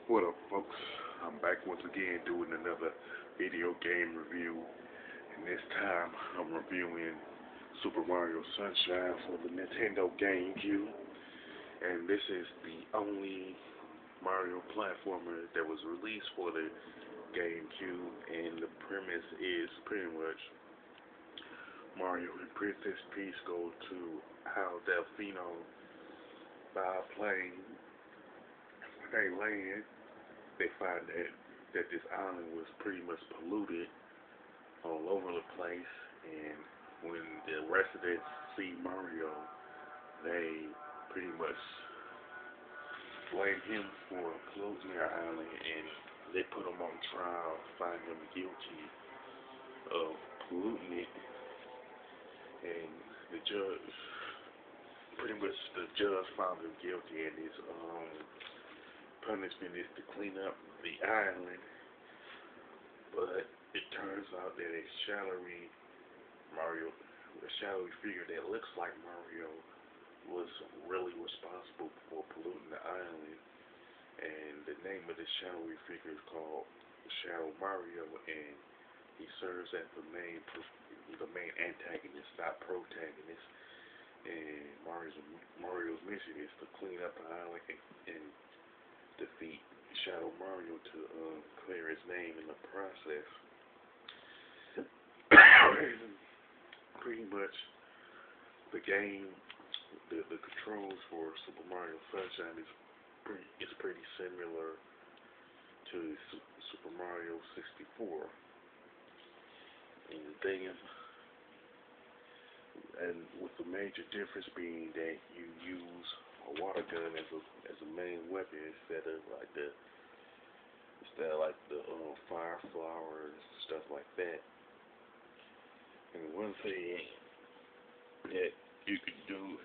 What up, folks? I'm back once again doing another video game review, and this time I'm reviewing Super Mario Sunshine for the Nintendo GameCube, and this is the only Mario platformer that was released for the GameCube, and the premise is pretty much Mario and Princess Peach go to Isle Delfino by plane. When they land, they find that this island was pretty much polluted all over the place, and when the residents see Mario, they pretty much blame him for polluting their island, and they put him on trial, find him guilty of polluting it, and the judge, pretty much the judge found him guilty, and his punishment is to clean up the island, but it turns out that a shadowy figure that looks like Mario was really responsible for polluting the island, and the name of this shadowy figure is called Shadow Mario, and he serves as the main antagonist, not protagonist, and Mario's mission is to clean up the island and defeat Shadow Mario to clear his name in the process. Pretty much the game, the controls for Super Mario Sunshine is pretty similar to Super Mario 64. And the thing is, and with the major difference being that you use a water gun as a main weapon instead of the fire flowers, stuff like that. And one thing that you could do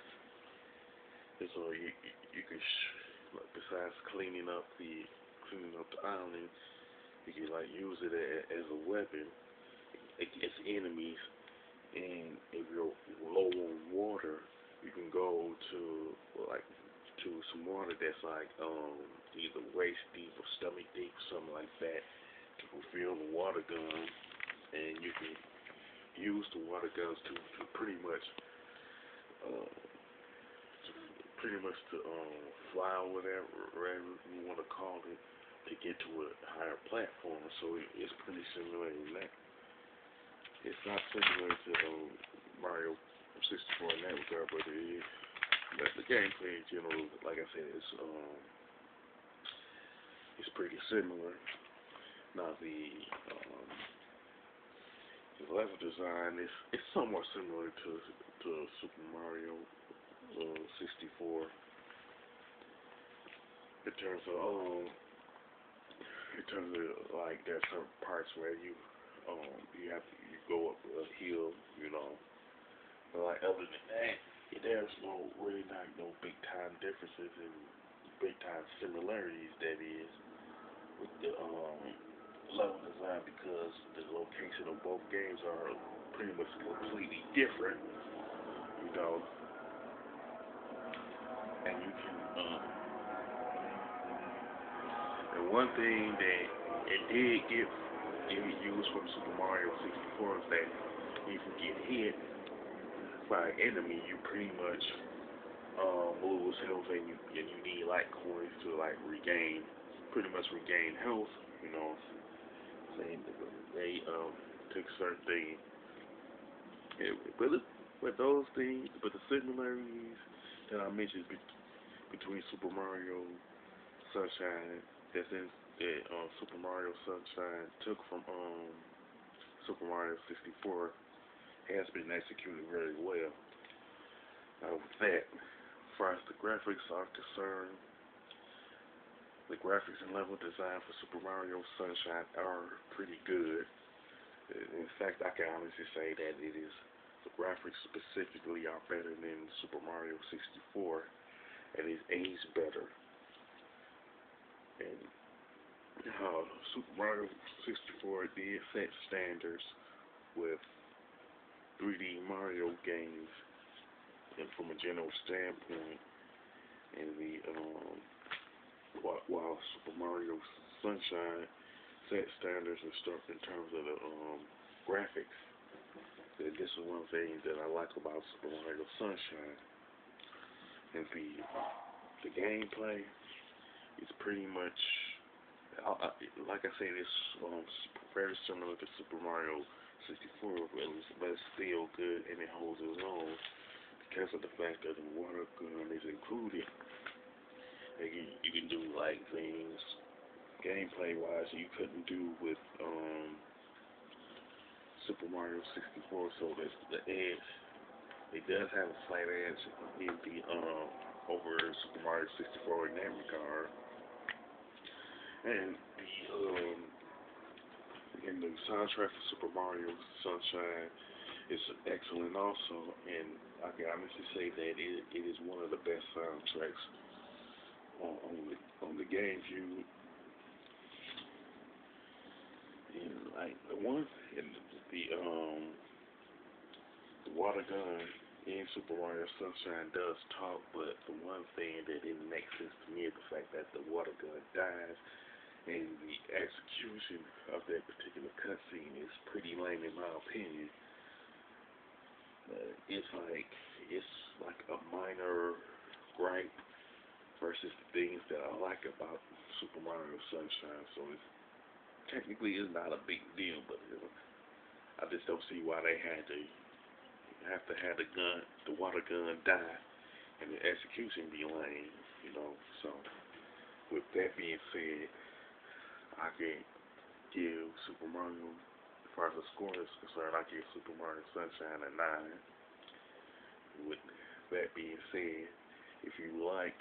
is you could besides cleaning up the island, you could use it as a weapon against enemies. And if you're low on water, you can go to some water that's either waist deep or stomach deep, something like that, to fulfill the water gun, and you can use the water guns to pretty much fly or whatever you want to call it, to get to a higher platform. So it's pretty similar in that. It's not similar to Mario 64 in that regard, but it is. But the gameplay in general, like I said, it's pretty similar. Now the level design is somewhat similar to Super Mario 64 in terms of like there's some parts where you go up a hill, but like other than that, there's no big time differences and big time similarities, that is, with the level design, because the location of both games are pretty much completely different, you know, and you can and one thing that it did get used from Super Mario 64 is that if you get hit by an enemy, you pretty much lose health, and you need coins to pretty much regain health. Saying they took certain things, but those things, but the similarities that I mentioned between Super Mario Sunshine, that's in Super Mario Sunshine took from Super Mario 64, has been executed very well. With that, as far as the graphics are concerned, the graphics and level design for Super Mario Sunshine are pretty good. In fact, I can honestly say that the graphics specifically are better than Super Mario 64, and it's aged better. And Super Mario 64 did set standards with 3D Mario games, and from a general standpoint, and while Super Mario Sunshine set standards and stuff in terms of the graphics. This is one thing that I like about Super Mario Sunshine. And the gameplay is pretty much, like I said, it's very similar to Super Mario 64, but it's still good and it holds its own because of the fact that the water gun is included. And you can do like things gameplay wise you couldn't do with Super Mario 64. So that's the edge. It does have a slight edge in the over Super Mario 64 in that regard. And the soundtrack for Super Mario Sunshine is excellent also, and I can honestly say that it is one of the best soundtracks on the GameCube. And like the one in the water gun in Super Mario Sunshine does talk, but the one thing that didn't make sense to me is the fact that the water gun dies, and the execution of that particular cutscene is pretty lame in my opinion. It's like a minor gripe versus the things that I like about Super Mario Sunshine. So technically it's not a big deal, but I just don't see why they have to have the water gun die, and the execution be lame, you know. So with that being said, I can give Super Mario, as far as the score is concerned, I give Super Mario Sunshine a 9. With that being said, if you like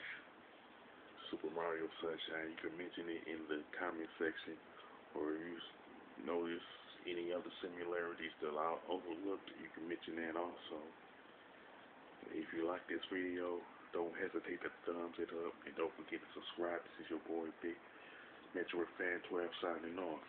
Super Mario Sunshine, you can mention it in the comment section, or if you notice any other similarities that I overlooked, you can mention that also. If you like this video, don't hesitate to thumbs it up, and don't forget to subscribe. This is your boy Big Metroid Fan 12 signing off.